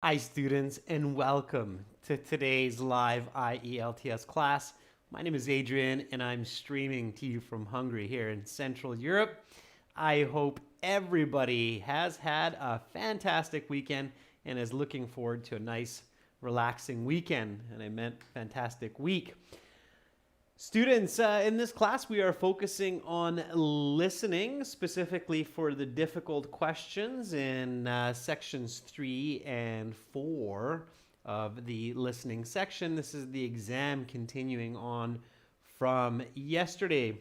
Hi students and welcome to today's live IELTS class. My name is Adrian and I'm streaming to you from Hungary here in Central Europe. I hope everybody has had a fantastic weekend and is looking forward to a nice relaxing weekend, and I meant fantastic week. Students, in this class, we are focusing on listening, specifically for the difficult questions in sections 3 and 4 of the listening section. This is the exam continuing on from yesterday.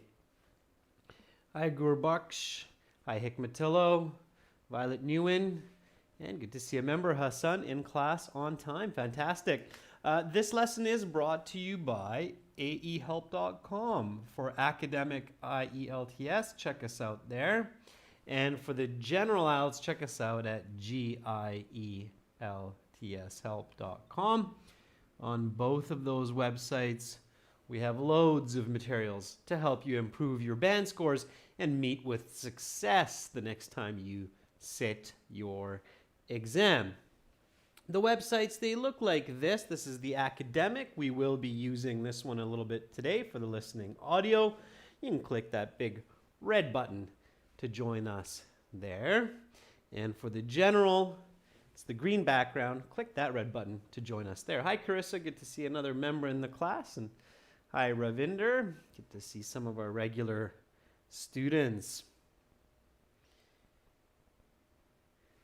Hi, Gurbaksh. Hi, Hikmatillo. Violet Newen. And good to see a member, Hassan, in class on time. Fantastic. This lesson is brought to you by aehelp.com. For academic IELTS, check us out there. And for the general IELTS, check us out at gieltshelp.com. On both of those websites, we have loads of materials to help you improve your band scores and meet with success the next time you sit your exam. The websites, they look like this. This is the academic. We will be using this one a little bit today for the listening audio. You can click that big red button to join us there. And for the general, it's the green background. Click that red button to join us there. Hi, Carissa. Good to see another member in the class. And hi, Ravinder. Good to see some of our regular students.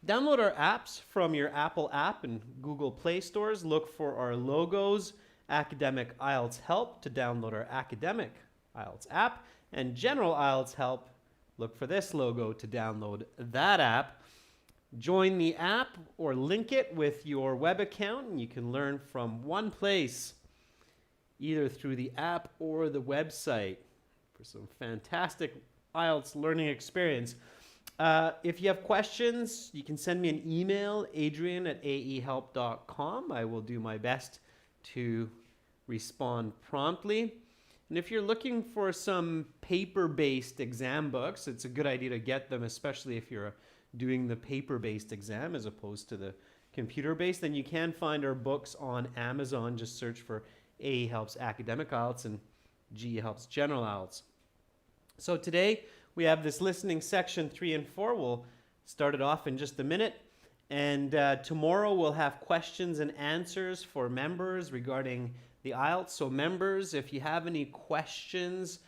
Download our apps from your Apple app and Google Play stores. Look for our logos, Academic IELTS Help, to download our Academic IELTS app, and General IELTS Help. Look for this logo to download that app. Join the app or link it with your web account, and you can learn from one place, either through the app or the website, for some fantastic IELTS learning experience. If you have questions, you can send me an email, adrian@aehelp.com. I will do my best to respond promptly. And if you're looking for some paper-based exam books, it's a good idea to get them, especially if you're doing the paper-based exam as opposed to the computer-based. Then you can find our books on Amazon. Just search for AE Helps Academic IELTS and GE Helps General IELTS. So today, we have this listening section 3 and 4. We'll start it off in just a minute. And tomorrow we'll have questions and answers for members regarding the IELTS. So members, if you have any questions,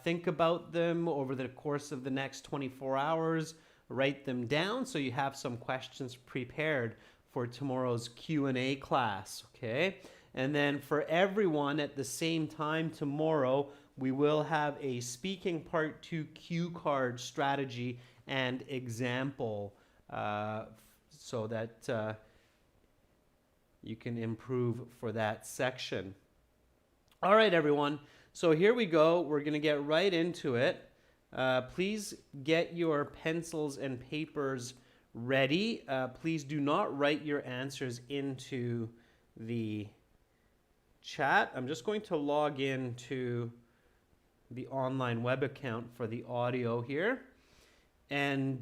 think about them over the course of the next 24 hours. Write them down so you have some questions prepared for tomorrow's Q&A class, okay? And then for everyone at the same time tomorrow, we will have a speaking part 2 cue card strategy and example so that you can improve for that section. All right, everyone. So here we go. We're going to get right into it. Please get your pencils and papers ready. Please do not write your answers into the chat. I'm just going to log into the online web account for the audio here. And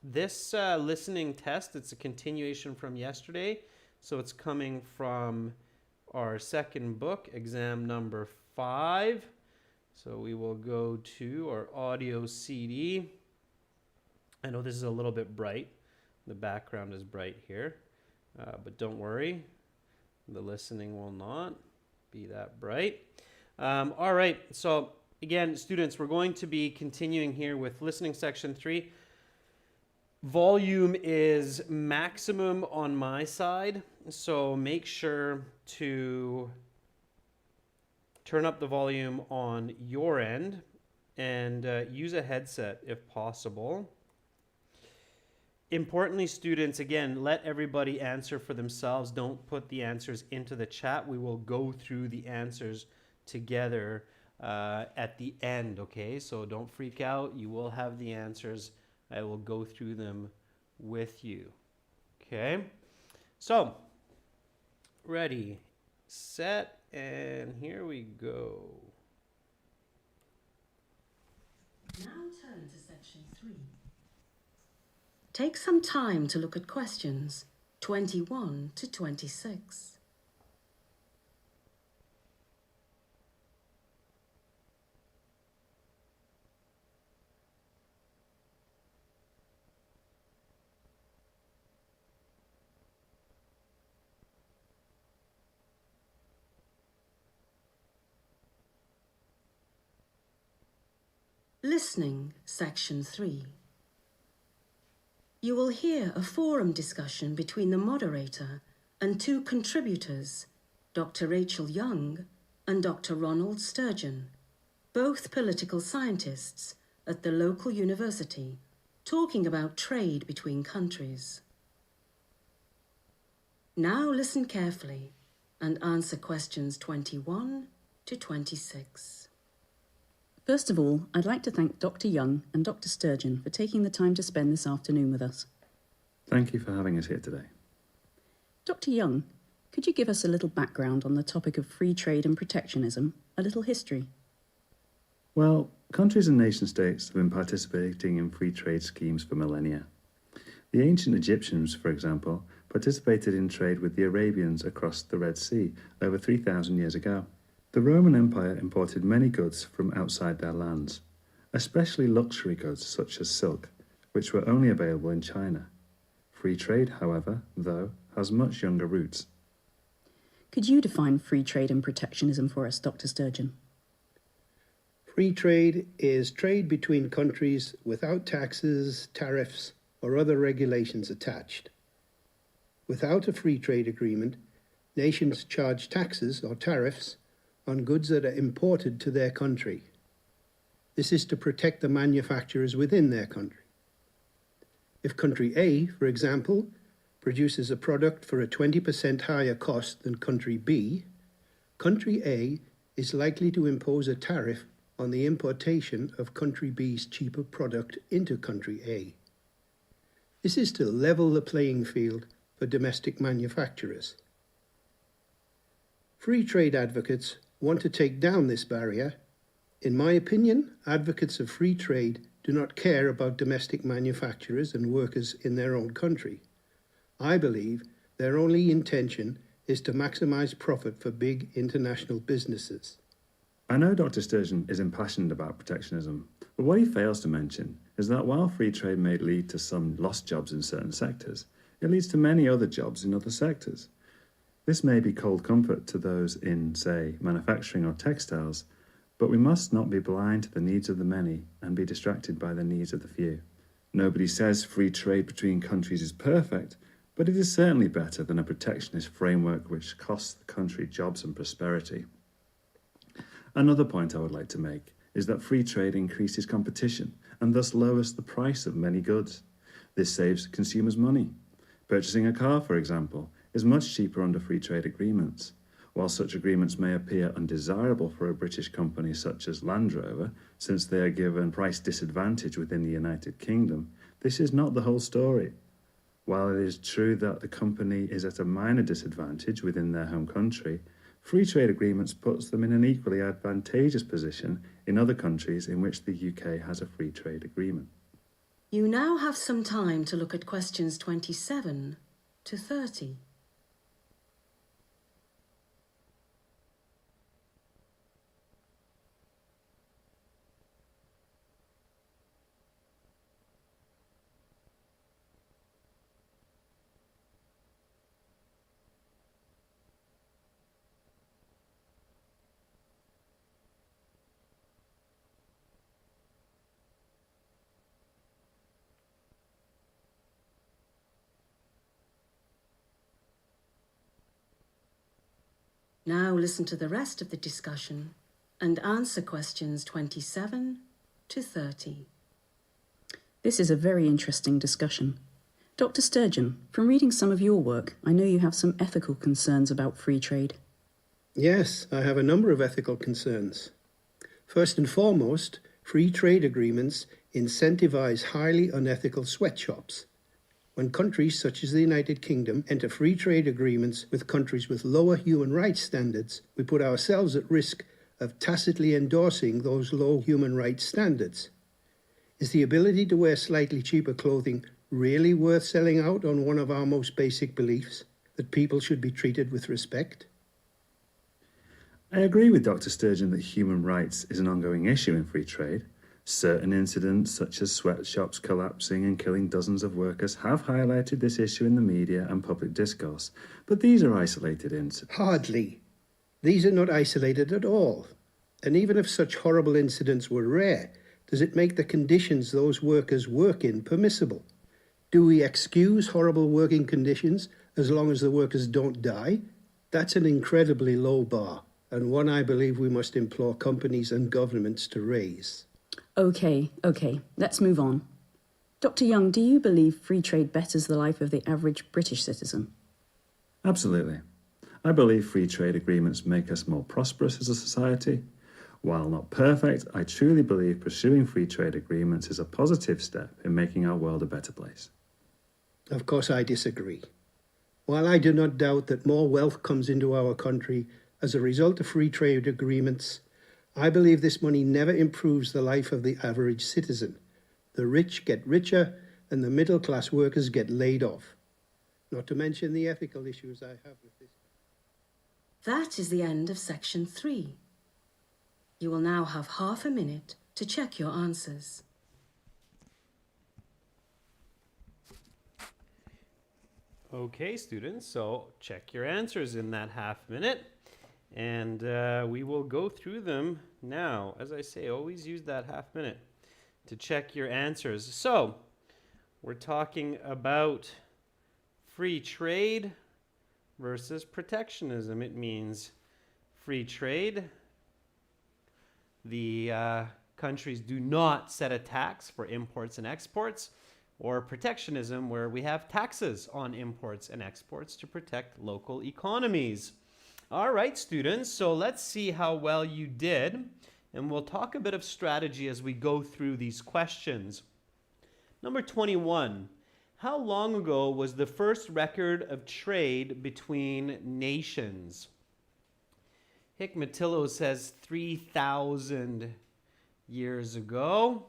this listening test, it's a continuation from yesterday. So it's coming from our second book, exam number 5. So we will go to our audio CD. I know this is a little bit bright. The background is bright here. But don't worry, the listening will not be that bright. All right, so again, students, we're going to be continuing here with listening section 3. Volume is maximum on my side, so make sure to turn up the volume on your end and use a headset if possible. Importantly, students, again, let everybody answer for themselves. Don't put the answers into the chat. We will go through the answers together at the end, okay? So don't freak out. You will have the answers. I will go through them with you, okay? So, ready, set, and here we go. Now turn to section 3. Take some time to look at questions. 21 to 26. Listening, Section 3. You will hear a forum discussion between the moderator and two contributors, Dr. Rachel Young and Dr. Ronald Sturgeon, both political scientists at the local university, talking about trade between countries. Now listen carefully and answer questions 21 to 26. First of all, I'd like to thank Dr. Young and Dr. Sturgeon for taking the time to spend this afternoon with us. Thank you for having us here today. Dr. Young, could you give us a little background on the topic of free trade and protectionism, a little history? Well, countries and nation-states have been participating in free trade schemes for millennia. The ancient Egyptians, for example, participated in trade with the Arabians across the Red Sea over 3,000 years ago. The Roman Empire imported many goods from outside their lands, especially luxury goods such as silk, which were only available in China. Free trade, however, though, has much younger roots. Could you define free trade and protectionism for us, Dr. Sturgeon? Free trade is trade between countries without taxes, tariffs, or other regulations attached. Without a free trade agreement, nations charge taxes or tariffs on goods that are imported to their country. This is to protect the manufacturers within their country. If country A, for example, produces a product for a 20% higher cost than country B, country A is likely to impose a tariff on the importation of country B's cheaper product into country A. This is to level the playing field for domestic manufacturers. Free trade advocates want to take down this barrier. In my opinion, advocates of free trade do not care about domestic manufacturers and workers in their own country. I believe their only intention is to maximize profit for big international businesses. I know Dr. Sturgeon is impassioned about protectionism, but what he fails to mention is that while free trade may lead to some lost jobs in certain sectors, it leads to many other jobs in other sectors. This may be cold comfort to those in, say, manufacturing or textiles, but we must not be blind to the needs of the many and be distracted by the needs of the few. Nobody says free trade between countries is perfect, but it is certainly better than a protectionist framework which costs the country jobs and prosperity. Another point I would like to make is that free trade increases competition and thus lowers the price of many goods. This saves consumers money. Purchasing a car, for example, is much cheaper under free trade agreements. While such agreements may appear undesirable for a British company such as Land Rover, since they are given price disadvantage within the United Kingdom, this is not the whole story. While it is true that the company is at a minor disadvantage within their home country, free trade agreements puts them in an equally advantageous position in other countries in which the UK has a free trade agreement. You now have some time to look at questions 27 to 30. Now listen to the rest of the discussion and answer questions 27 to 30. This is a very interesting discussion. Dr. Sturgeon, from reading some of your work, I know you have some ethical concerns about free trade. Yes, I have a number of ethical concerns. First and foremost, free trade agreements incentivize highly unethical sweatshops. When countries such as the United Kingdom enter free trade agreements with countries with lower human rights standards, we put ourselves at risk of tacitly endorsing those low human rights standards. Is the ability to wear slightly cheaper clothing really worth selling out on one of our most basic beliefs, that people should be treated with respect? I agree with Dr. Sturgeon that human rights is an ongoing issue in free trade. Certain incidents, such as sweatshops collapsing and killing dozens of workers, have highlighted this issue in the media and public discourse, but these are isolated incidents. Hardly. These are not isolated at all. And even if such horrible incidents were rare, does it make the conditions those workers work in permissible? Do we excuse horrible working conditions as long as the workers don't die? That's an incredibly low bar, and one I believe we must implore companies and governments to raise. Okay, let's move on. Dr. Young, do you believe free trade betters the life of the average British citizen? Absolutely. I believe free trade agreements make us more prosperous as a society. While not perfect, I truly believe pursuing free trade agreements is a positive step in making our world a better place. Of course, I disagree. While I do not doubt that more wealth comes into our country as a result of free trade agreements, I believe this money never improves the life of the average citizen. The rich get richer and the middle-class workers get laid off. Not to mention the ethical issues I have with this. That is the end of section 3. You will now have half a minute to check your answers. Okay, students, so check your answers in that half minute. And we will go through them now. As I say, always use that half minute to check your answers. So, we're talking about free trade versus protectionism. It means free trade. The countries do not set a tax for imports and exports, or protectionism, where we have taxes on imports and exports to protect local economies. All right, students, so let's see how well you did, and we'll talk a bit of strategy as we go through these questions. Number 21, how long ago was the first record of trade between nations? Hikmatillo says 3,000 years ago.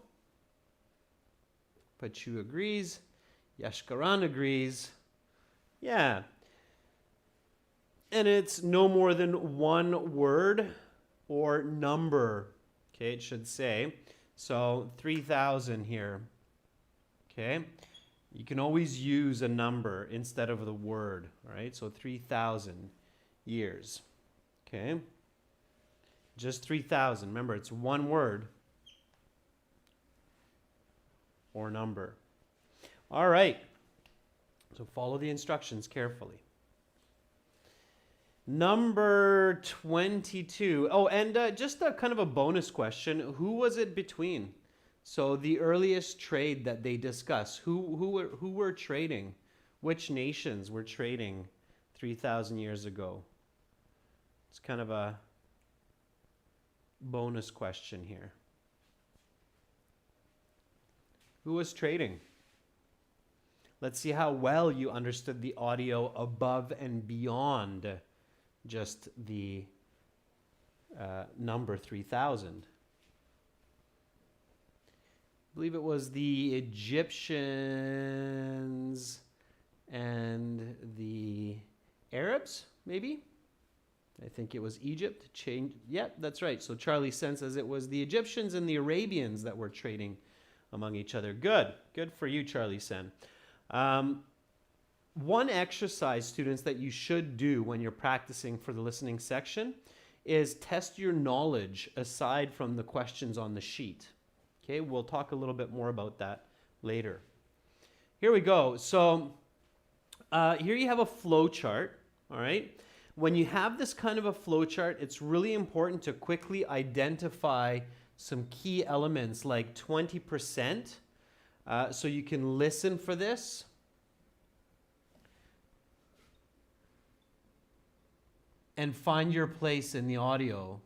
Pachu agrees. Yashkaran agrees. Yeah. And it's no more than one word or number. Okay, it should say. So 3,000 here. Okay. You can always use a number instead of the word. All right. So 3,000 years. Okay. Just 3,000. Remember, it's one word or number. All right. So follow the instructions carefully. Number 22. Oh, and just a kind of a bonus question. Who was it between? So the earliest trade that they discuss, who were trading? Which nations were trading 3,000 years ago? It's kind of a bonus question here. Who was trading? Let's see how well you understood the audio above and beyond just the number 3,000. I believe it was the Egyptians and the Arabs, maybe? I think it was Egypt. Yeah, that's right. So Charlie says it was the Egyptians and the Arabians that were trading among each other. Good. Good for you, Charlie Sen. One exercise, students, that you should do when you're practicing for the listening section is test your knowledge aside from the questions on the sheet. Okay, we'll talk a little bit more about that later. Here we go. So here you have a flow chart, all right? When you have this kind of a flow chart, it's really important to quickly identify some key elements like 20%. So you can listen for this. And find your place in the audio.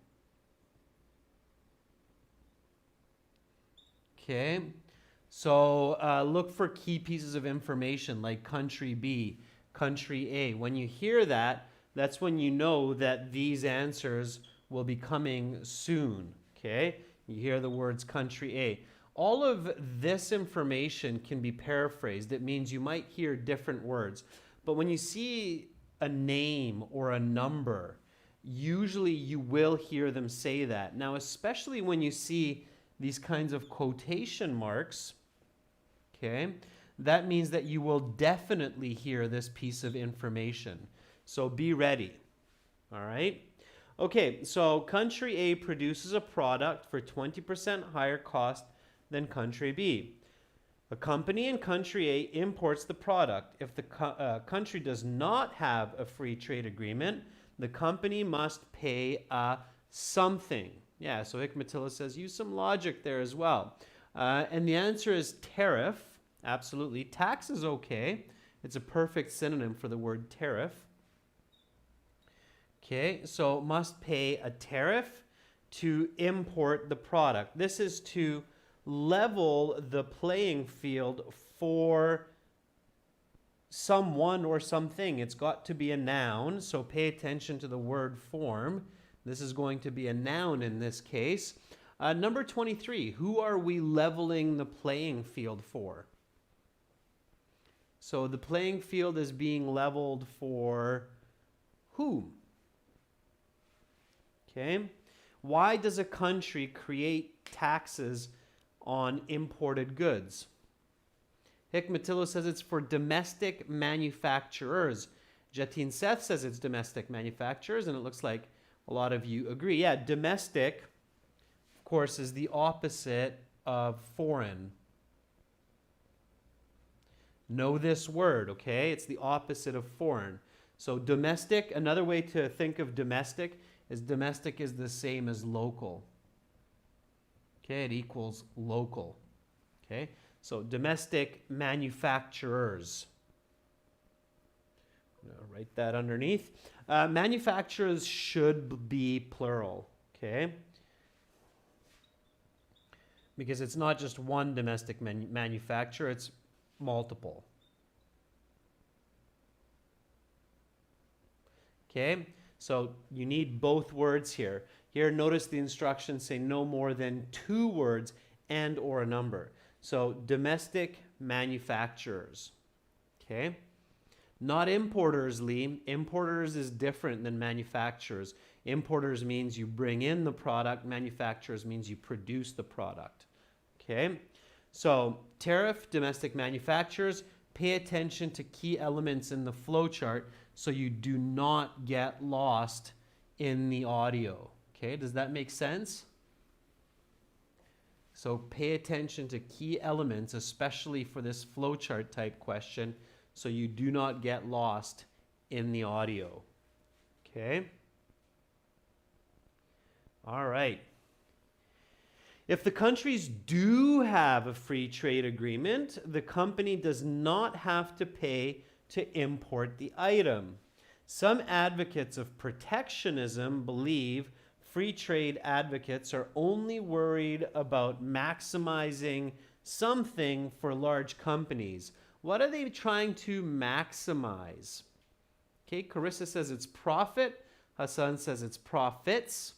Okay, so look for key pieces of information like country B, country A. When you hear that, that's when you know that these answers will be coming soon. Okay, you hear the words country A. All of this information can be paraphrased. It means you might hear different words. But when you see a name or a number, usually you will hear them say that. Now, especially when you see these kinds of quotation marks, okay, that means that you will definitely hear this piece of information. So be ready. All right? Okay, so country A produces a product for 20% higher cost than country B. A company in country A imports the product. If the country does not have a free trade agreement, the company must pay something. Yeah, so Hikmatilla says use some logic there as well. And the answer is tariff. Absolutely. Tax is okay. It's a perfect synonym for the word tariff. Okay, so must pay a tariff to import the product. This is to level the playing field for someone or something. It's got to be a noun, so pay attention to the word form. This is going to be a noun in this case. Number 23, who are we leveling the playing field for? So the playing field is being leveled for whom? Okay. Why does a country create taxes on imported goods? Hikmatilla says it's for domestic manufacturers. Jatin Seth says it's domestic manufacturers, and it looks like a lot of you agree. Yeah, domestic, of course, is the opposite of foreign. Know this word, okay? It's the opposite of foreign. So domestic, another way to think of domestic is the same as local. Okay, it equals local. Okay, so domestic manufacturers. I'm going to write that underneath. Manufacturers should be plural, okay? Because it's not just one domestic manufacturer, it's multiple. Okay, so you need both words here. Here, notice the instructions say no more than 2 words and or a number. So domestic manufacturers, okay? Not importers, Lee. Importers is different than manufacturers. Importers means you bring in the product. Manufacturers means you produce the product, okay? So tariff, domestic manufacturers, pay attention to key elements in the flowchart so you do not get lost in the audio. Okay, does that make sense? So pay attention to key elements, especially for this flowchart type question, so you do not get lost in the audio. Okay? All right. If the countries do have a free trade agreement, the company does not have to pay to import the item. Some advocates of protectionism believe free trade advocates are only worried about maximizing something for large companies. What are they trying to maximize? Okay, Carissa says it's profit. Hassan says it's profits.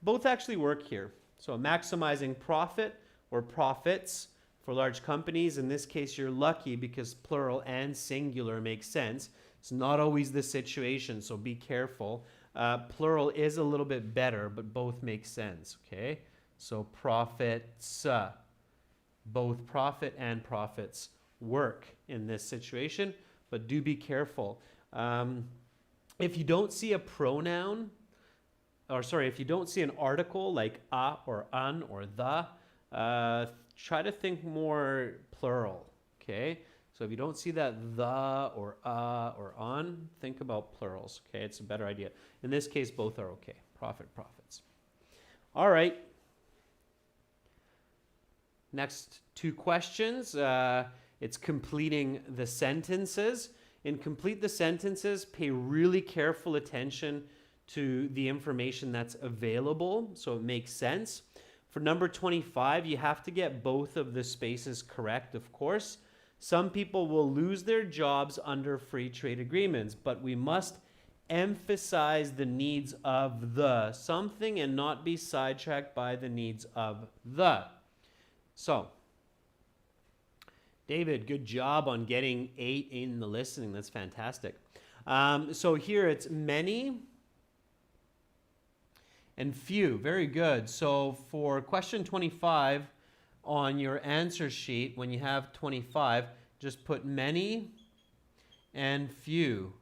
Both actually work here. So maximizing profit or profits for large companies. In this case, you're lucky because plural and singular makes sense. It's not always the situation, so be careful. Plural is a little bit better, but both make sense, okay? So profits, both profit and profits work in this situation, but do be careful. If you don't see a pronoun, if you don't see an article like a or un or the, try to think more plural, okay? So if you don't see that the or or on, think about plurals, okay? It's a better idea. In this case, both are okay. Profit, profits. All right. Next 2 questions. It's completing the sentences. In complete the sentences, pay really careful attention to the information that's available so it makes sense. For number 25, you have to get both of the spaces correct, of course. Some people will lose their jobs under free trade agreements, but we must emphasize the needs of the something and not be sidetracked by the needs of the. So, David, good job on getting 8 in the listening. That's fantastic. So here it's many and few. Very good. So for question 25 on your answer sheet, when you have 25, just put many and few.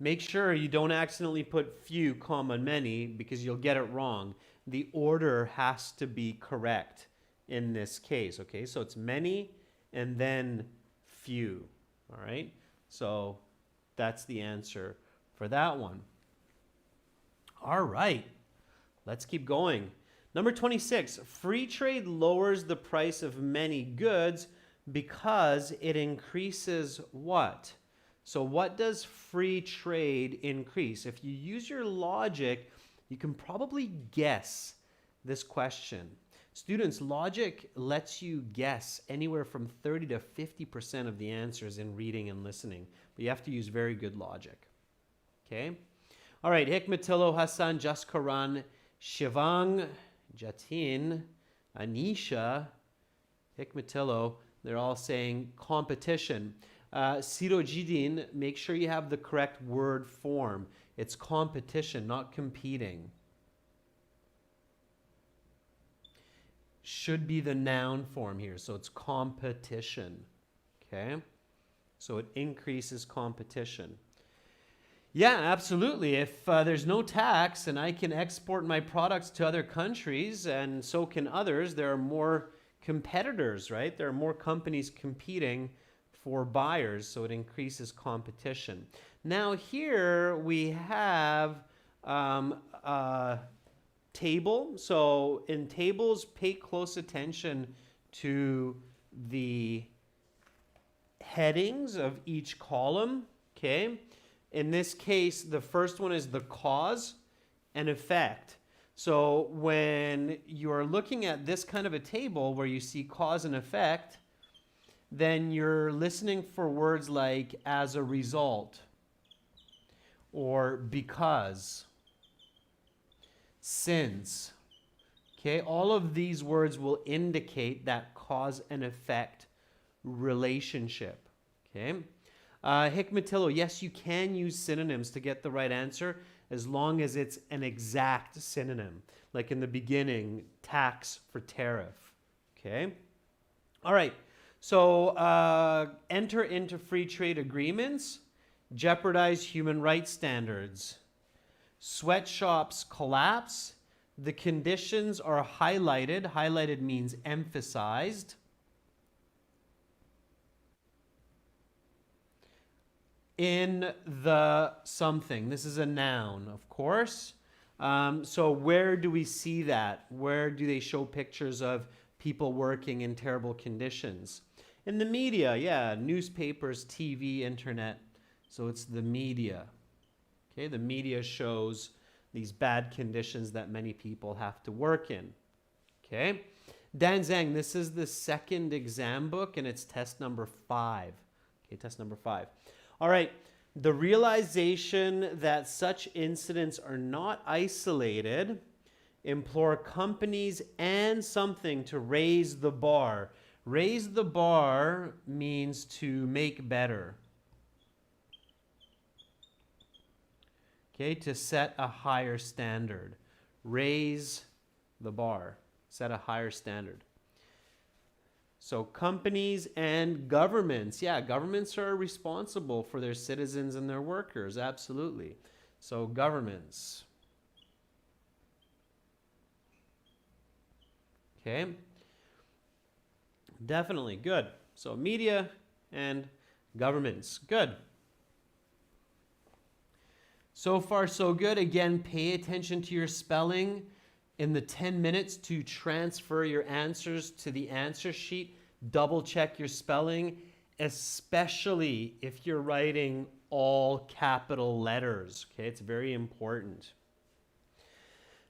Make sure you don't accidentally put few, comma, many, because you'll get it wrong. The order has to be correct in this case, okay? So it's many and then few, all right? So that's the answer for that one. All right, let's keep going. Number 26, free trade lowers the price of many goods because it increases what? So what does free trade increase? If you use your logic, you can probably guess this question. Students, logic lets you guess anywhere from 30 to 50% of the answers in reading and listening, but you have to use very good logic. Okay? All right, Hikmatillo, Hassan, Jaskaran, Shivang, Jatin, Anisha, Hikmatillo, they're all saying competition. Sirojidin, make sure you have the correct word form. It's competition, not competing. Should be the noun form here, so it's competition. Okay? So it increases competition. Yeah, absolutely. If there's no tax and I can export my products to other countries and so can others, there are more competitors, right? There are more companies competing for buyers, so it increases competition. Now here we have a table. So in tables, pay close attention to the headings of each column, okay? In this case, the first one is the cause and effect. So when you're looking at this kind of a table where you see cause and effect, then you're listening for words like as a result or because, since. Okay, all of these words will indicate that cause and effect relationship. Okay. Hikmatillo, yes, you can use synonyms to get the right answer as long as it's an exact synonym. Like in the beginning, tax for tariff. Okay. All right. So enter into free trade agreements, jeopardize human rights standards. Sweatshops collapse. The conditions are highlighted. Highlighted means emphasized. In the something. This is a noun, of course. So where do we see that? Where do they show pictures of people working in terrible conditions? In the media, yeah, newspapers, TV, internet. So it's the media. Okay, the media shows these bad conditions that many people have to work in. Okay, Dan Zhang, this is the second exam book and it's test number 5. Okay, test number 5. All right, the realization that such incidents are not isolated, implore companies and something to raise the bar. Raise the bar means to make better. Okay, to set a higher standard. Raise the bar. Set a higher standard. So companies and governments. Yeah, governments are responsible for their citizens and their workers. Absolutely. So governments. Okay. Definitely. Good. So media and governments. Good. So far, so good. Again, pay attention to your spelling. In the 10 minutes to transfer your answers to the answer sheet, double check your spelling, especially if you're writing all capital letters. Okay, it's very important.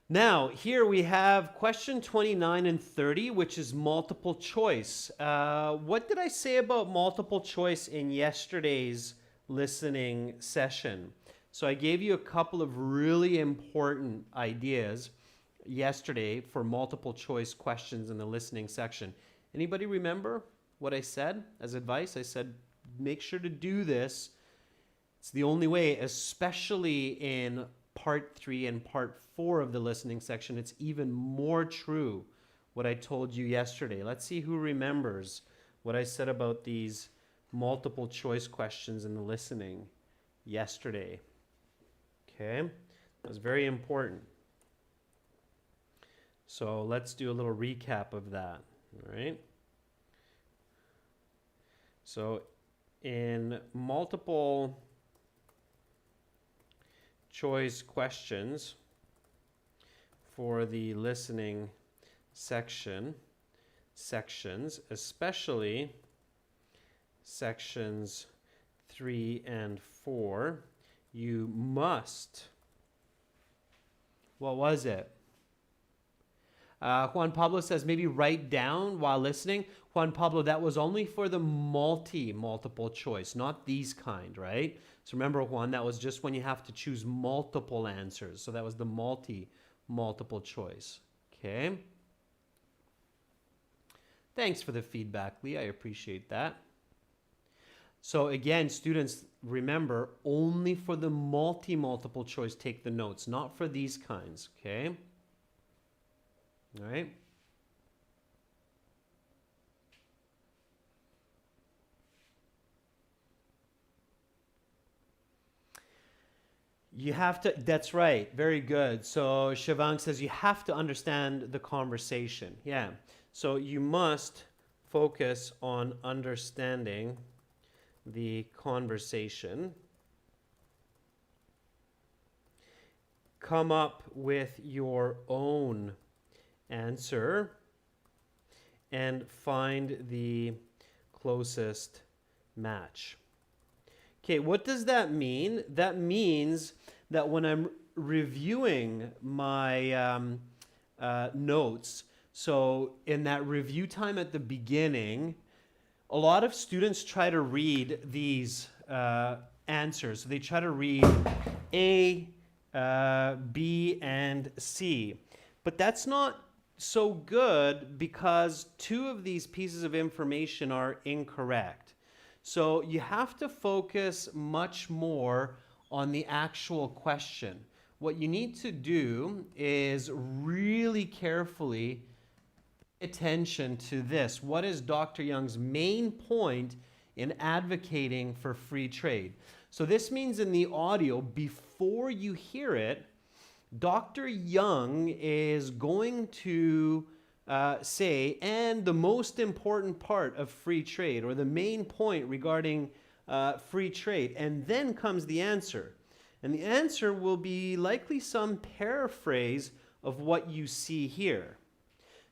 Now, here we have question 29 and 30, which is multiple choice. What did I say about multiple choice in yesterday's listening session? So I gave you a couple of really important ideas yesterday for multiple choice questions in the listening section. Anybody remember what I said as advice? I said, make sure to do this. It's the only way, especially in part 3 and part 4 of the listening section. It's even more true what I told you yesterday. Let's see who remembers what I said about these multiple choice questions in the listening yesterday. Okay, that was very important. So let's do a little recap of that, all right? So in multiple choice questions for the listening sections, especially sections 3 and 4, you must, what was it? Juan Pablo says maybe write down while listening. Juan Pablo, that was only for the multiple choice, not these kind, right? So remember, Juan, that was just when you have to choose multiple answers. So that was the multiple choice. Okay. Thanks for the feedback, Lee. I appreciate that. So again, students, remember, only for the multiple choice take the notes, not for these kinds, okay? All right. You have to, that's right, very good. So Shivang says you have to understand the conversation. Yeah, so you must focus on understanding the conversation. Come up with your own answer and find the closest match. Okay, what does that mean? That means that when I'm reviewing my notes, so in that review time at the beginning, a lot of students try to read these answers. So they try to read A, B, and C. But that's not so good because 2 of these pieces of information are incorrect. So you have to focus much more on the actual question. What you need to do is really carefully pay attention to this. What is Dr. Young's main point in advocating for free trade? So this means in the audio, before you hear it, Dr. Young is going to say, and the most important part of free trade, or the main point regarding free trade, and then comes the answer. And the answer will be likely some paraphrase of what you see here.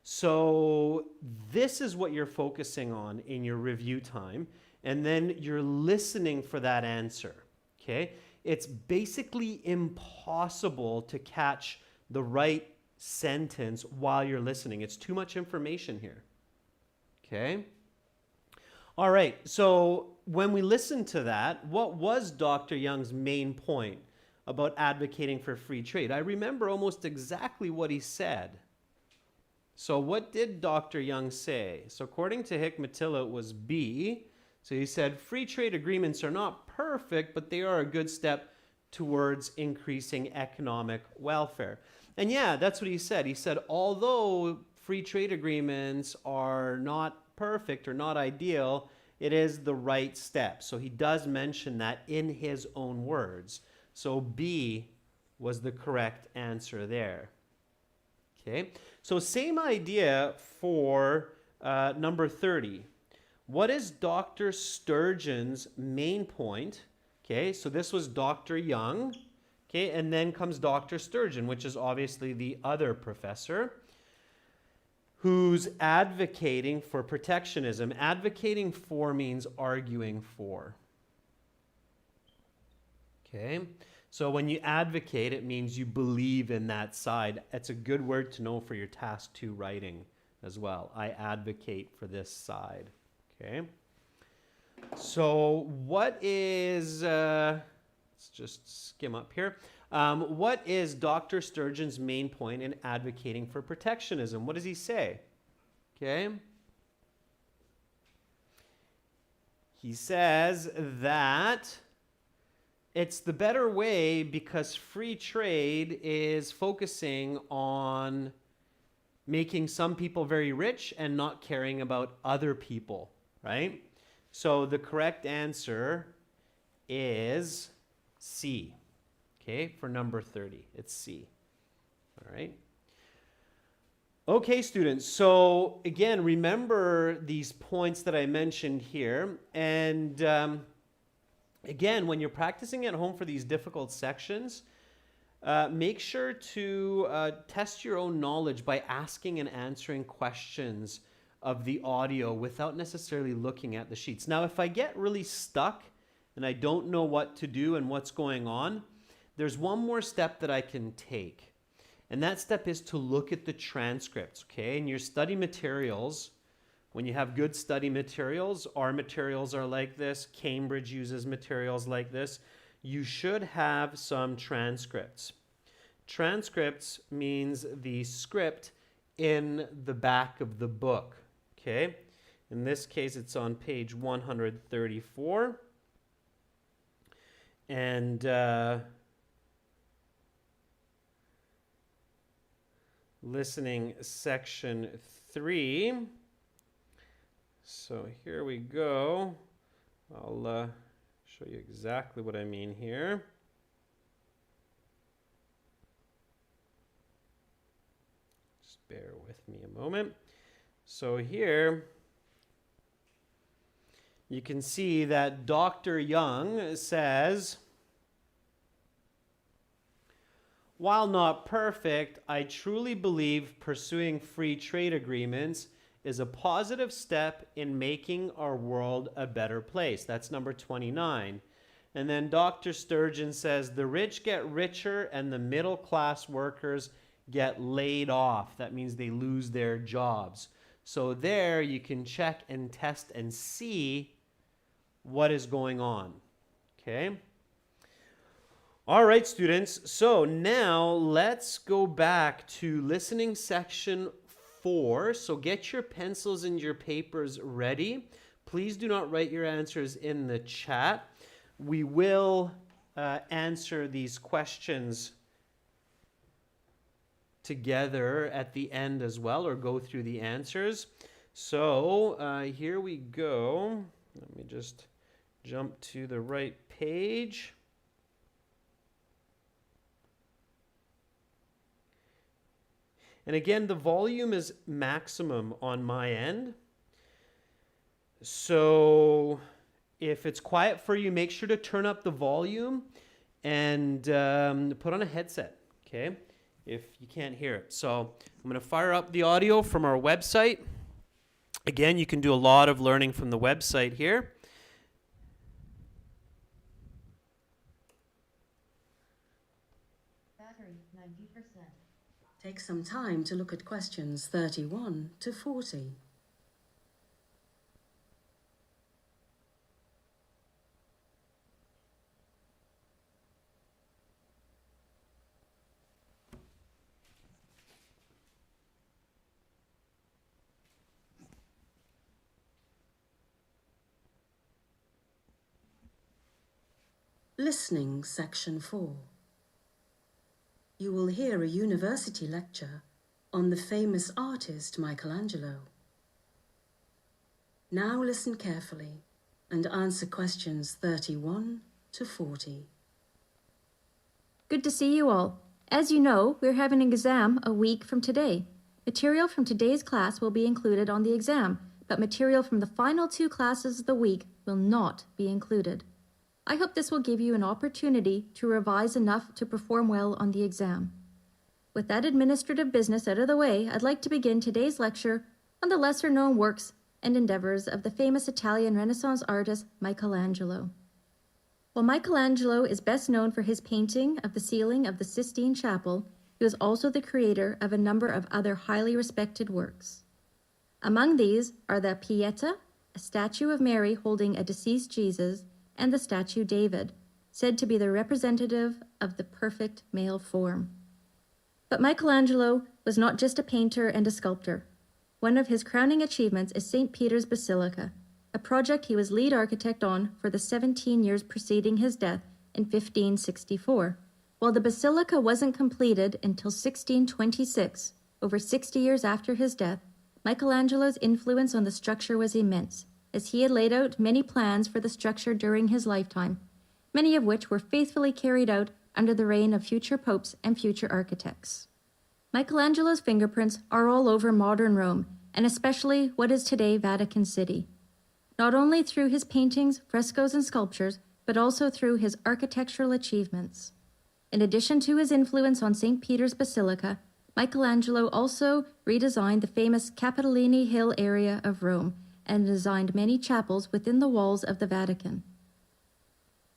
So this is what you're focusing on in your review time, and then you're listening for that answer, okay? It's basically impossible to catch the right sentence while you're listening. It's too much information here. Okay? All right, so when we listen to that, what was Dr. Young's main point about advocating for free trade? I remember almost exactly what he said. So what did Dr. Young say? So according to Hikmatilla, it was B. So he said, free trade agreements are not perfect, but they are a good step towards increasing economic welfare. And yeah, that's what he said. He said, although free trade agreements are not perfect or not ideal, it is the right step. So he does mention that in his own words. So B was the correct answer there. Okay, so same idea for number 30. What is Dr. Sturgeon's main point? Okay, so this was Dr. Young. Okay, and then comes Dr. Sturgeon, which is obviously the other professor, who's advocating for protectionism. Advocating for means arguing for. Okay, so when you advocate, it means you believe in that side. It's a good word to know for your task 2 writing as well. I advocate for this side. Okay, so what is, let's just skim up here. What is Dr. Sturgeon's main point in advocating for protectionism? What does he say? Okay. He says that it's the better way because free trade is focusing on making some people very rich and not caring about other people, right? So the correct answer is C. Okay, for number 30, it's C. All right. Okay, students, so again, remember these points that I mentioned here. And again, when you're practicing at home for these difficult sections, make sure to test your own knowledge by asking and answering questions of the audio without necessarily looking at the sheets. Now, if I get really stuck and I don't know what to do and what's going on, there's one more step that I can take. And that step is to look at the transcripts, okay? In your study materials, when you have good study materials, our materials are like this, Cambridge uses materials like this, you should have some transcripts. Transcripts means the script in the back of the book, okay? In this case, it's on page 134. And listening section 3. So here we go. I'll show you exactly what I mean here. Just bear with me a moment. So here you can see that Dr. Young says, while not perfect, I truly believe pursuing free trade agreements is a positive step in making our world a better place. That's number 29. And then Dr. Sturgeon says, the rich get richer and the middle class workers get laid off. That means they lose their jobs. So there you can check and test and see what is going on. Okay? All right, students. So now let's go back to listening section 4. So get your pencils and your papers ready. Please do not write your answers in the chat. We will answer these questions together at the end as well, or go through the answers. So here we go. Let me just jump to the right page. And again, the volume is maximum on my end. So if it's quiet for you, make sure to turn up the volume and put on a headset, okay? If you can't hear it. So I'm going to fire up the audio from our website. Again, you can do a lot of learning from the website here. Battery 90%. Take some time to look at questions 31 to 40. Listening section 4. You will hear a university lecture on the famous artist Michelangelo. Now listen carefully and answer questions 31 to 40. Good to see you all. As you know, we're having an exam a week from today. Material from today's class will be included on the exam, but material from the final 2 classes of the week will not be included. I hope this will give you an opportunity to revise enough to perform well on the exam. With that administrative business out of the way, I'd like to begin today's lecture on the lesser-known works and endeavors of the famous Italian Renaissance artist Michelangelo. While Michelangelo is best known for his painting of the ceiling of the Sistine Chapel, he was also the creator of a number of other highly respected works. Among these are the Pieta, a statue of Mary holding a deceased Jesus, and the statue David, said to be the representative of the perfect male form. But Michelangelo was not just a painter and a sculptor. One of his crowning achievements is St. Peter's Basilica. a project he was lead architect on for the 17 years preceding his death in 1564. While the basilica wasn't completed until 1626, over 60 years after his death, Michelangelo's influence on the structure was immense, as he had laid out many plans for the structure during his lifetime, many of which were faithfully carried out under the reign of future popes and future architects. Michelangelo's fingerprints are all over modern Rome, and especially what is today Vatican City. Not only through his paintings, frescoes, and sculptures, but also through his architectural achievements. In addition to his influence on St. Peter's Basilica, Michelangelo also redesigned the famous Capitoline Hill area of Rome and designed many chapels within the walls of the Vatican.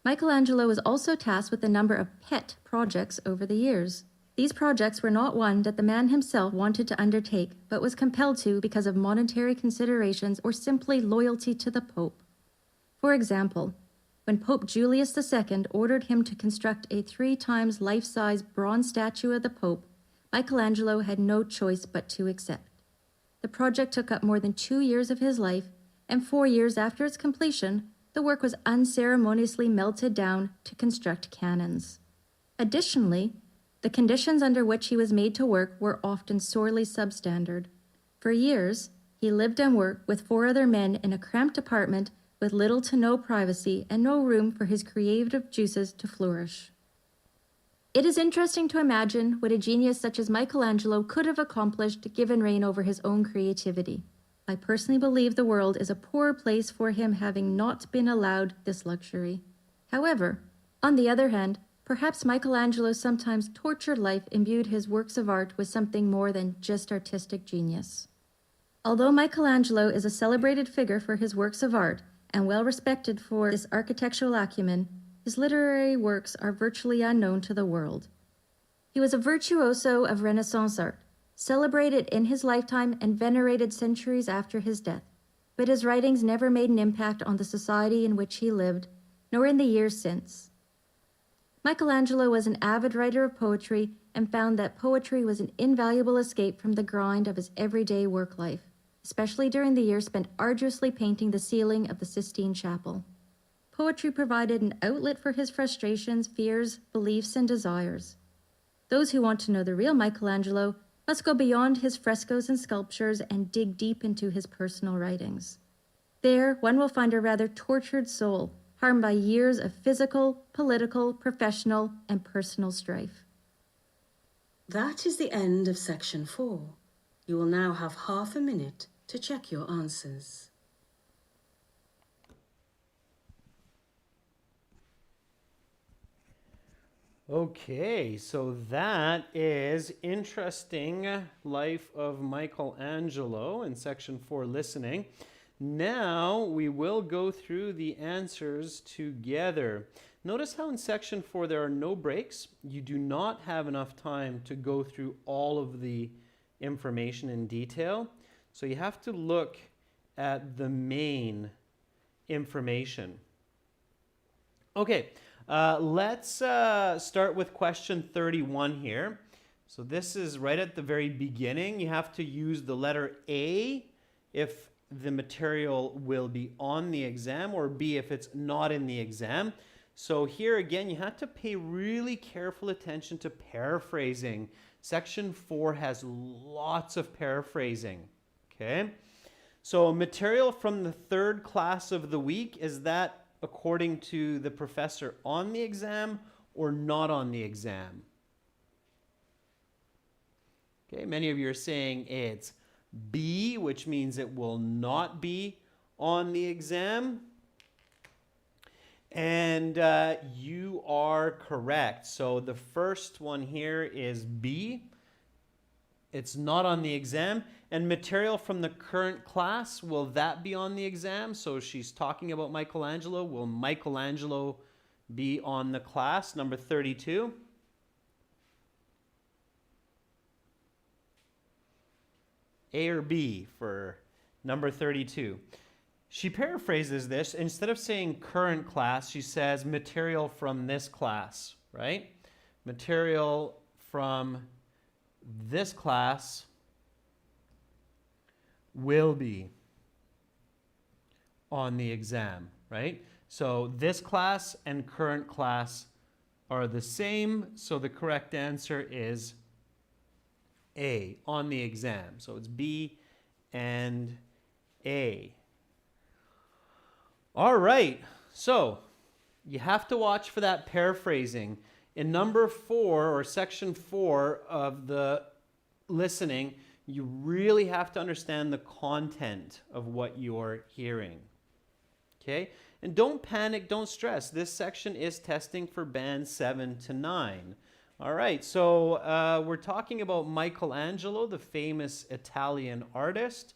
Michelangelo was also tasked with a number of pet projects over the years. These projects were not one that the man himself wanted to undertake, but was compelled to because of monetary considerations or simply loyalty to the Pope. For example, when Pope Julius II ordered him to construct a 3 times life-size bronze statue of the Pope, Michelangelo had no choice but to accept. The project took up more than 2 years of his life, and 4 years after its completion, the work was unceremoniously melted down to construct cannons. Additionally, the conditions under which he was made to work were often sorely substandard. For years, he lived and worked with 4 other men in a cramped apartment with little to no privacy and no room for his creative juices to flourish. It is interesting to imagine what a genius such as Michelangelo could have accomplished given reign over his own creativity. I personally believe the world is a poor place for him having not been allowed this luxury. However, on the other hand, perhaps Michelangelo's sometimes tortured life imbued his works of art with something more than just artistic genius. Although Michelangelo is a celebrated figure for his works of art and well respected for this architectural acumen, his literary works are virtually unknown to the world. He was a virtuoso of Renaissance art, celebrated in his lifetime and venerated centuries after his death, but his writings never made an impact on the society in which he lived, nor in the years since. Michelangelo was an avid writer of poetry and found that poetry was an invaluable escape from the grind of his everyday work life, especially during the years spent arduously painting the ceiling of the Sistine Chapel. Poetry provided an outlet for his frustrations, fears, beliefs, and desires. Those who want to know the real Michelangelo must go beyond his frescoes and sculptures and dig deep into his personal writings. There, one will find a rather tortured soul, harmed by years of physical, political, professional, and personal strife. That is the end of section 4. You will now have half a minute to check your answers. Okay, so that is Interesting Life of Michelangelo in section 4 listening. Now we will go through the answers together. Notice how in section 4 there are no breaks. You do not have enough time to go through all of the information in detail. So you have to look at the main information. Okay. Let's start with question 31 here. So this is right at the very beginning. You have to use the letter A if the material will be on the exam, or B if it's not in the exam. So here again, you have to pay really careful attention to paraphrasing. Section 4 has lots of paraphrasing. Okay. So material from the 3rd class of the week, is that according to the professor on the exam or not on the exam? Okay, many of you are saying it's B, which means it will not be on the exam. And you are correct. So the first one here is B. It's not on the exam. And material from the current class, will that be on the exam? So she's talking about Michelangelo. Will Michelangelo be on the class? Number 32. A or B for number 32. She paraphrases this. Instead of saying current class, she says material from this class, right? Material from this class will be on the exam, right? So this class and current class are the same, so the correct answer is A, on the exam. So it's B and A. All right, so you have to watch for that paraphrasing. In number 4 or section 4 of the listening, you really have to understand the content of what you're hearing. Okay? And don't panic, don't stress. This section is testing for band 7 to 9. All right, so we're talking about Michelangelo, the famous Italian artist.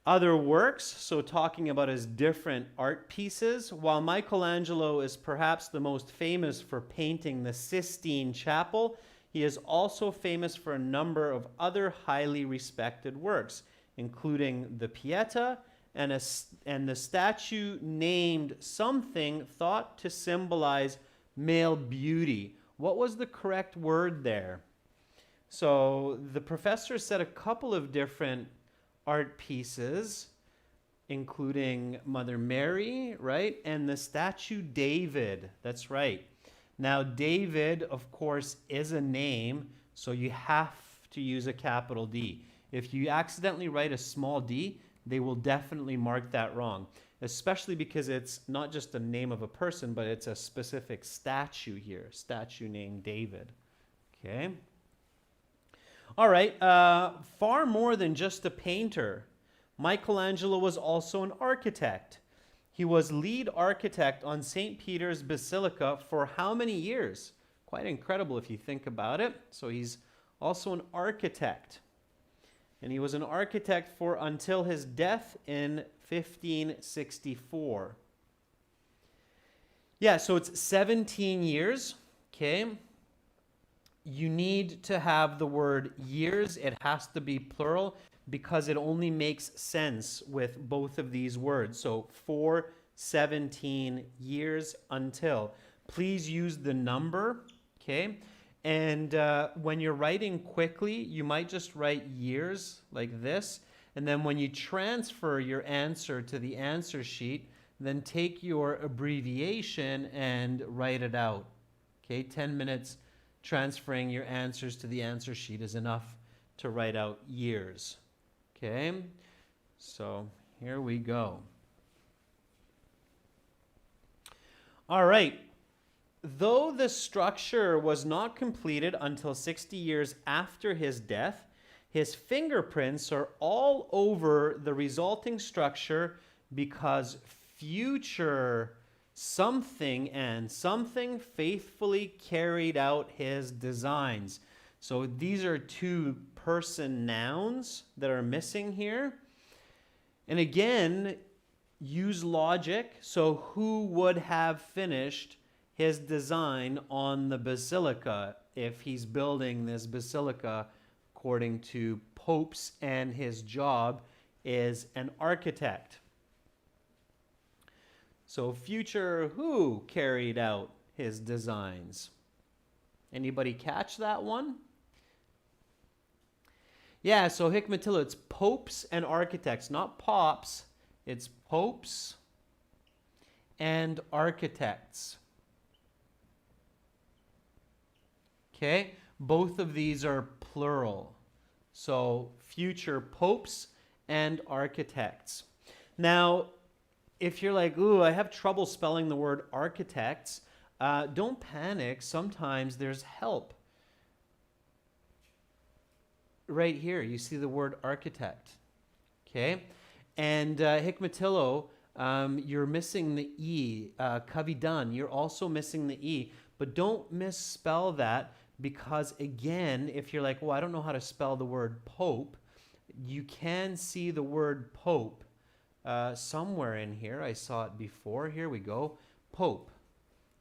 Other works, so talking about his different art pieces. While Michelangelo is perhaps the most famous for painting the Sistine Chapel, he is also famous for a number of other highly respected works, including the Pieta and the statue named something thought to symbolize male beauty. What was the correct word there? So the professor said a couple of different art pieces, including Mother Mary, right? And the statue David. That's right. Now, David, of course, is a name, so you have to use a capital D. If you accidentally write a small d, they will definitely mark that wrong, especially because it's not just a name of a person, but it's a specific statue here, statue named David. Okay? All right, far more than just a painter. Michelangelo was also an architect. He was lead architect on St. Peter's Basilica for how many years? Quite incredible if you think about it. So he's also an architect. And he was an architect for until his death in 1564. Yeah, so it's 17 years, okay? You need to have the word years. It has to be plural because it only makes sense with both of these words. So for 17 years until. Please use the number, okay? And when you're writing quickly, you might just write years like this. And then when you transfer your answer to the answer sheet, then take your abbreviation and write it out. Okay, 10 minutes transferring your answers to the answer sheet is enough to write out years. Okay, so here we go. All right. Though the structure was not completed until 60 years after his death, his fingerprints are all over the resulting structure because future something and something faithfully carried out his designs. So these are two person nouns that are missing here. And again, use logic. So who would have finished his design on the basilica if he's building this basilica according to popes and his job is an architect? So future who carried out his designs? Anybody catch that one? Yeah, so Hikmatilla, it's popes and architects, not pops. It's popes and architects. Okay, both of these are plural. So future popes and architects. Now, if you're like, ooh, I have trouble spelling the word architects, don't panic. Sometimes there's help. Right here, you see the word architect. Okay, and Hikmatillo, you're missing the E. Kavidan, you're also missing the E. But don't misspell that because, again, if you're like, well, I don't know how to spell the word pope, you can see the word pope somewhere in here. I saw it before. Here we go. Pope,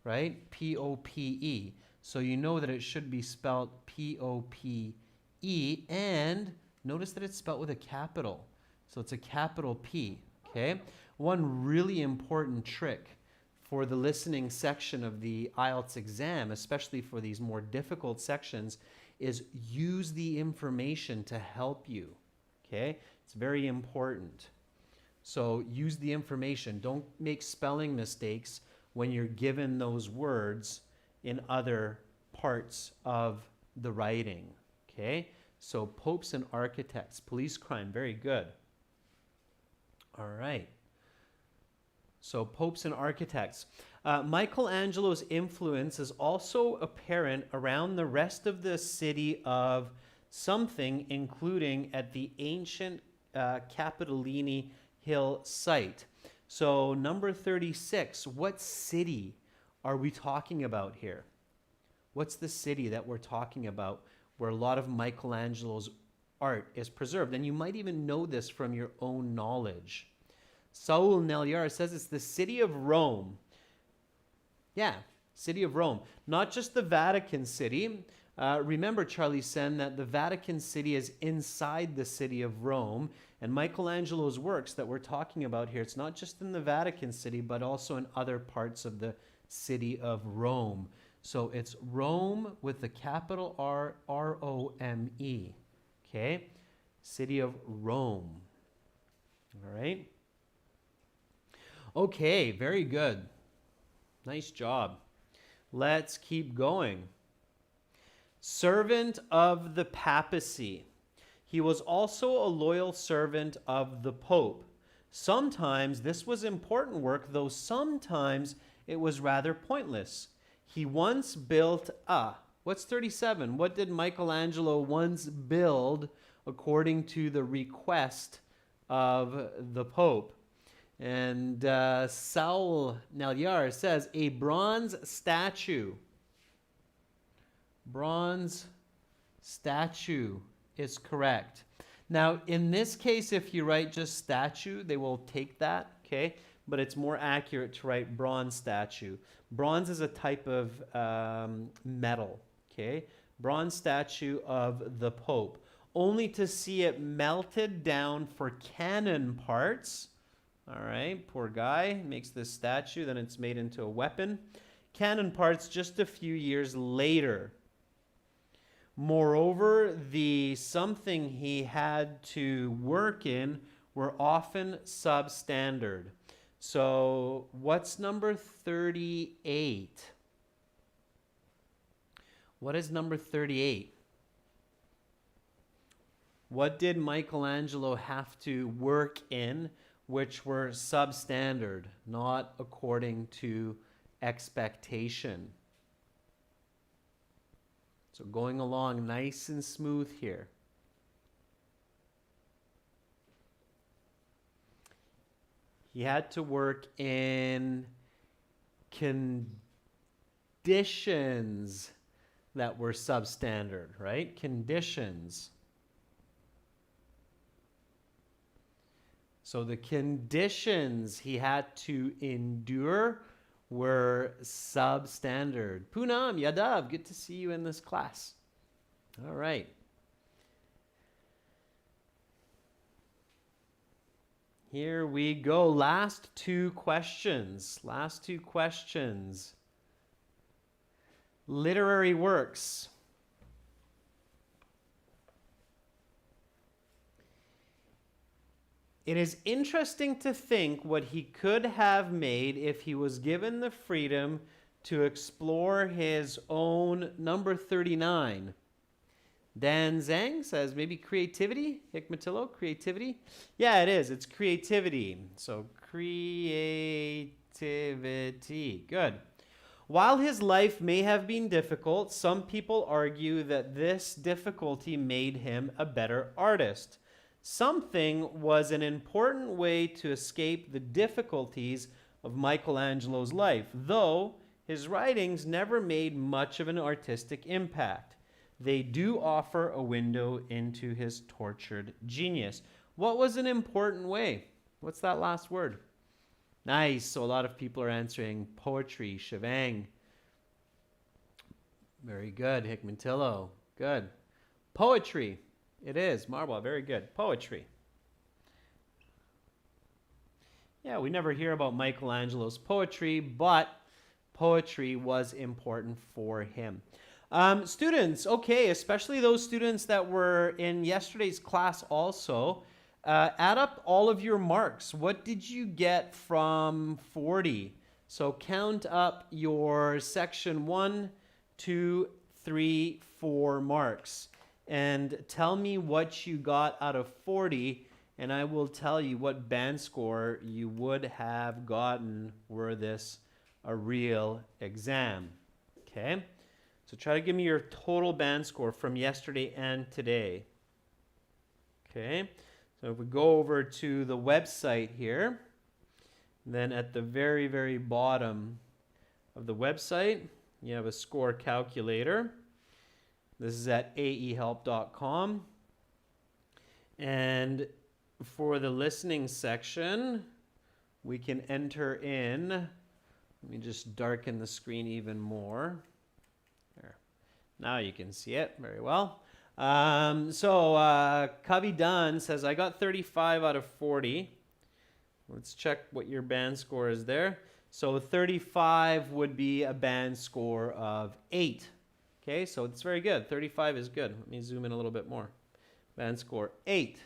right? P-O-P-E. So you know that it should be spelled P-O-P-E. And notice that it's spelled with a capital. So it's a capital P, okay? One really important trick for the listening section of the IELTS exam, especially for these more difficult sections, is use the information to help you, okay? It's very important. So use the information. Don't make spelling mistakes when you're given those words in other parts of the writing. Okay? So popes and architects, police crime, very good. All right. So popes and architects. Michelangelo's influence is also apparent around the rest of the city of something, including at the ancient Capitoline Hill site. So number 36, what city are we talking about here? What's the city that we're talking about where a lot of Michelangelo's art is preserved? And you might even know this from your own knowledge. Saul Neliar says it's the city of Rome. Yeah, city of Rome. Not just the Vatican City. Remember, Charlie Sen, that the Vatican City is inside the city of Rome. And Michelangelo's works that we're talking about here, it's not just in the Vatican City, but also in other parts of the city of Rome. So it's Rome with the capital R, R-O-M-E. Okay? City of Rome. All right? Okay, very good. Nice job. Let's keep going. Servant of the papacy. He was also a loyal servant of the Pope. Sometimes this was important work, though sometimes it was rather pointless. He once built what's 37? What did Michelangelo once build according to the request of the Pope? And Saul Neliar says, a bronze statue. Bronze statue is correct. Now, in this case, if you write just statue, they will take that, okay? But it's more accurate to write bronze statue. Bronze is a type of metal, okay? Bronze statue of the Pope. Only to see it melted down for cannon parts. All right, poor guy makes this statue, then it's made into a weapon. Cannon parts just a few years later. Moreover, the something he had to work in were often substandard. So what's number 38? What is number 38? What did Michelangelo have to work in which were substandard, not according to expectation? So going along nice and smooth here. He had to work in conditions that were substandard, right? Conditions. So the conditions he had to endure were substandard. Poonam, Yadav, good to see you in this class. All right. Here we go. Last two questions. Last two questions. Literary works. It is interesting to think what he could have made if he was given the freedom to explore his own number 39. Dan Zhang says maybe creativity. Hikmatillo, creativity. Yeah, it is. It's creativity. So creativity. Good. While his life may have been difficult, some people argue that this difficulty made him a better artist. Something was an important way to escape the difficulties of Michelangelo's life, though his writings never made much of an artistic impact. They do offer a window into his tortured genius. What was an important way? What's that last word? Nice. So a lot of people are answering poetry, Shivang. Very good. Hikmatillo. Good. Poetry. It is. Marwa, very good. Poetry. Yeah, we never hear about Michelangelo's poetry, but poetry was important for him. Students, okay, especially those students that were in yesterday's class also, add up all of your marks. What did you get from 40? So count up your section 1, 2, 3, 4 marks and tell me what you got out of 40, and I will tell you what band score you would have gotten were this a real exam. Okay? So try to give me your total band score from yesterday and today. Okay? So if we go over to the website here, then at the very, very bottom of the website, you have a score calculator. This is at aehelp.com. And for the listening section, we can enter in, let me just darken the screen even more. There. Now you can see it very well. Covey Dunn says, I got 35 out of 40. Let's check what your band score is there. So 35 would be a band score of 8. Okay, so it's very good. 35 is good. Let me zoom in a little bit more. Band score 8.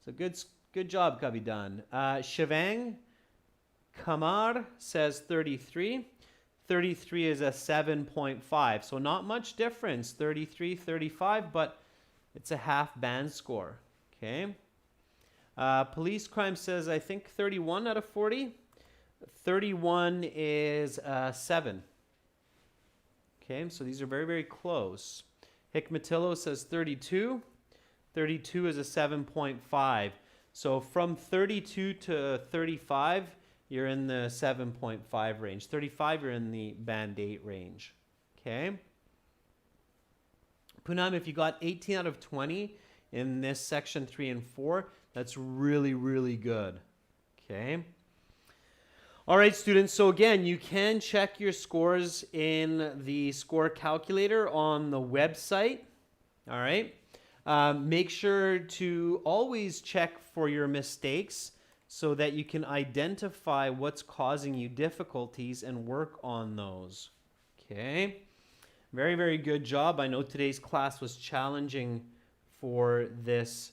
So good job, Covey Dunn. Shivang Kamar says 33. 33 is a 7.5. So not much difference. 33, 35, but it's a half band score. Okay. Police crime says, I think 31 out of 40. 31 is 7. Okay, so these are very, very close. Hikmatillo says 32. 32 is a 7.5. So from 32 to 35, you're in the 7.5 range. 35, you're in the band 8 range. Okay. Poonam, if you got 18 out of 20 in this section 3 and 4, that's really, really good. Okay. All right, students. So again, you can check your scores in the score calculator on the website. All right. Make sure to always check for your mistakes so that you can identify what's causing you difficulties and work on those. Okay. Very, very good job. I know today's class was challenging for this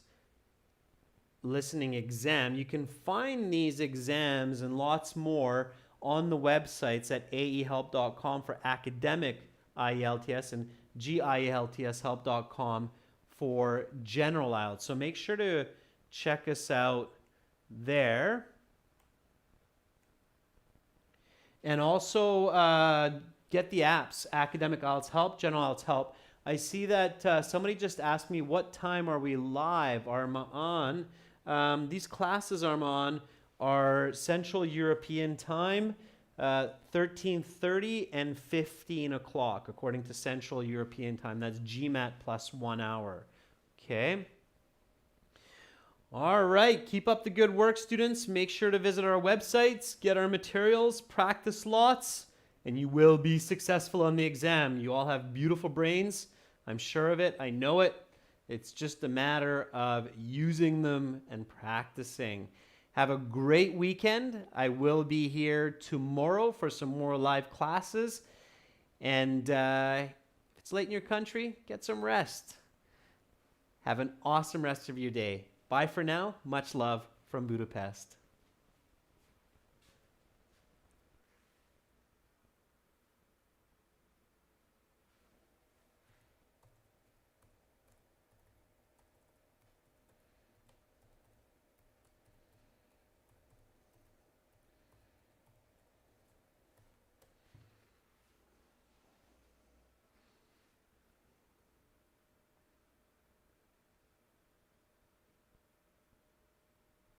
listening exam. You can find these exams and lots more on the websites at aehelp.com for academic IELTS and gieltshelp.com for general IELTS. So make sure to check us out there. And also get the apps, Academic IELTS Help, General IELTS Help. I see that somebody just asked me, what time are we live, Armaan? These classes, Armaan, are Central European Time, 13:30 and 15 o'clock, according to Central European Time. That's GMAT plus 1 hour. Okay? All right. Keep up the good work, students. Make sure to visit our websites, get our materials, practice lots, and you will be successful on the exam. You all have beautiful brains. I'm sure of it. I know it. It's just a matter of using them and practicing. Have a great weekend. I will be here tomorrow for some more live classes. And if it's late in your country, get some rest. Have an awesome rest of your day. Bye for now. Much love from Budapest.